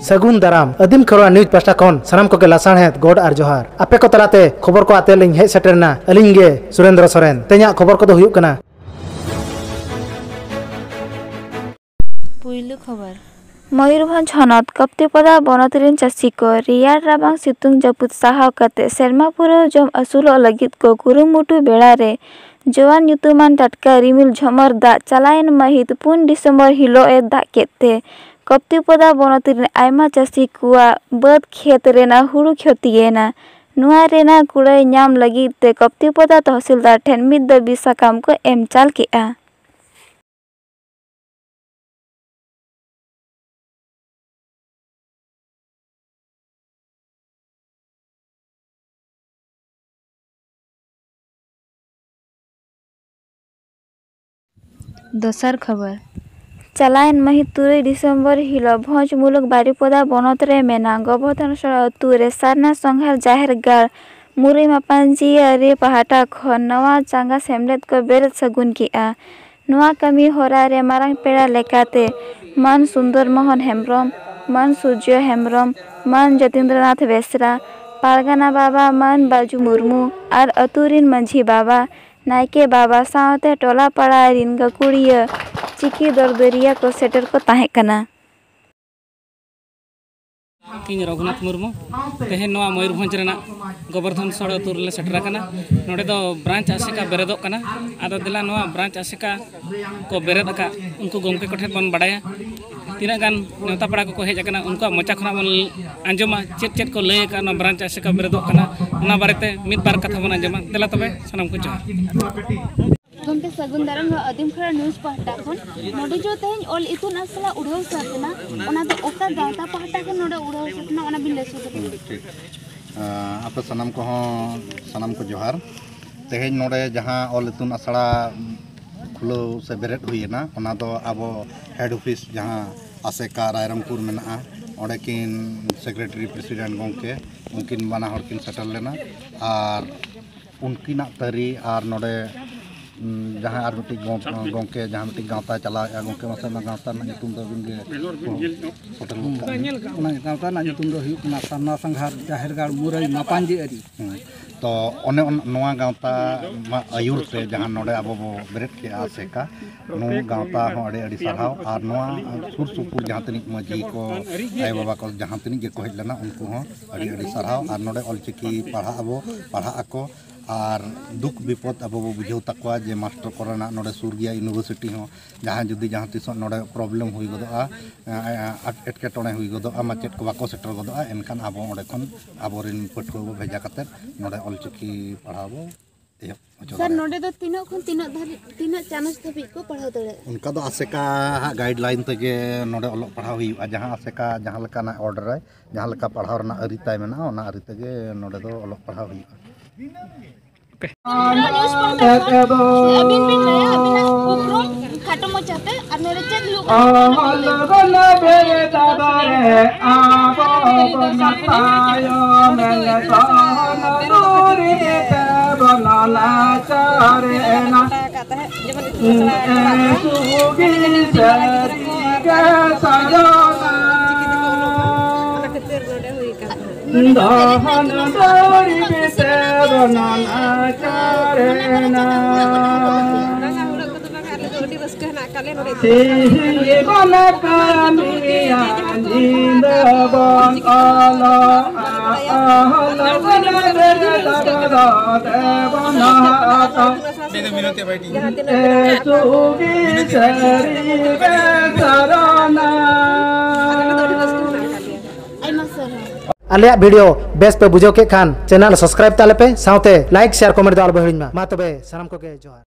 सगुन दाराम आदिम खबरा न्यूज पास्टा खन सानाम को लासाणहेद गोड आर जोहार आपे को तलाते खबर को आते लिंग हेज सेटरना अलिंग गे सुरेंद्र सोरेन तेजा खबर को हुयुग कना। पुइलु खबर मयूरभंज हनत कप्तिपदा बनतरिन चासी को रियार राबांग सितुंग जपुत साहाव कते सेरमा पुरो जम असुलो लगित को कुरुमुटु बेड़ा रे जवान ᱧᱩᱛᱩᱢᱟᱱ टटका रिमिल झमर दा चलायन महित 4 डिसेम्बर हिलो ए दा केते कप्तिपदा बनतरिन आयमा चासी कुआ बद खेत रेना हुड़ु क्षतियेना नुआ रेना कुड़ाई ᱧᱟᱢ लगित ते कप्तिपदा तहसीलदार ठेन मिद दाबी साकाम को एम चाल केआ। दोसर खबर चलायन महित 3 डिसेम्बर हिलो भोज मुलुक बारिपदा बनत रे मेना गोवर्धन अतु रे सारना संघार जाहेर गार मुरई मापांजी रे पहाटा खन नवा चांगा सेमलेद को बेरत सगुन किया। नवा कमी होरा रे मारांग पेड़ा लेकाते मान सुंदर मोहन हेम्ब्रम मान सूर्य हेम्ब्रम मान जतीन्द्रनाथ बेसरा पारगाना बाबा मान बाजू मुर्मू और अतुरिन मंझी बाबा नायके बाबा सावते टोला पड़ा रिन गकुड़िया चिकी दरदरिया को सेटर को ताहे कना। किंग रघुनाथ मुर्मू तेहेन नवा मयूरभंज रेना गोवर्धन सड़ अतुर ले सेटरा कना नोडे दो ब्रांच आशिका बेरेदो कना आदो दिला नवा ब्रांच आशिका को बेरेद का उनको गोमके कोठे बन बडाया तीना गान नेता पड़ा को हेज कना उनको मोचा खना बन आंजमा चेत चेत को लय का ब्रांच आशिका बेरेदो कना उना बारेते मिद बार कथा बन आंजमा दिला तबे सनम को जोहार गमके सगुन दाराम आदिम खरा न्यूज पाहटा खन नोडे जो तेन ऑल इतुन असला उड़ाव सातना ओना दो ओका गाता पाहटा खन नोडे उड़ाव सातना ओना बिन लेसो ठीक आप सनम को जोहार तेहेन नोडे जहां ऑल इतुन असला खुलो से बेरेट हुईना ओना दो आबो हेड ऑफिस जहां आसेका रायरंगपुर मेना ओडे किन सेक्रेटरी प्रेसिडेंट गमके उनकिन बाना हर किन सेटल लेना और उनकिना तरी और नोडे जहाँ और मिट्टी गमके जहाँ मिट्टी गाँवता चला गमके मसे गाँवता नुतुम दो बिन गाँवता नुतुम दो हुयुकना सारना संघार जाहेर गाड़ मुरई मापांजी अरी तो ओने नोआ गाँवता आयुर से जहाँ नोडे अब बेरेट के आसेका नो गाँवता हो अड़े अड़ी साराव और नोआ सुर सुपुर जहाँ तनिक मजी को आय बाबा को जहाँ तनिक जे को हेज लेना उनको हो अड़ी अड़ी साराव और नोडे ऑलचिकी पढ़ा आको और दुख विपद अब बुझाव तक जे मास्टर कोना नोडे सुर गया यूनिवर्सिटी हो जहाँ जुदी जहाँ तीस नोडे प्रॉब्लम हुई गदोआ एटकेटोणे हुई गदोआ माचेद को बाको सेटर गदोआ एनखान अब ओंडे खन आबोरिन पठुआ भेजा कते नोडे ऑलचिकी पढ़ाबो सर नोडे दो तीनों खन तीनों चानस धबी को पढ़ाव दरे उनका दो आसेका गाइडलाइन तगे नोडे ऑल पढ़ाव हुई जहाँ आसेका जहाँ लेकाना ऑर्डर है जहाँ लेका पढ़ाव रना अरिताय मेना ओना अरि तगे नोडे दो ऑल पढ़ाव हुई खाटो मचाते और नोडे चेक लुक दहन दौरी बेसरना चारेना सिहि बन कामिया नींद बन आला आहल बन बेलगरा देवन आता सुगी सरी बेसरना आलिया वीडियो बेस पे बुझो के खान चैनल सब्सक्राइब ताले पे साउते लाइक शेयर कमेंट दाल बहिन मा तबे सनम को के जोहार।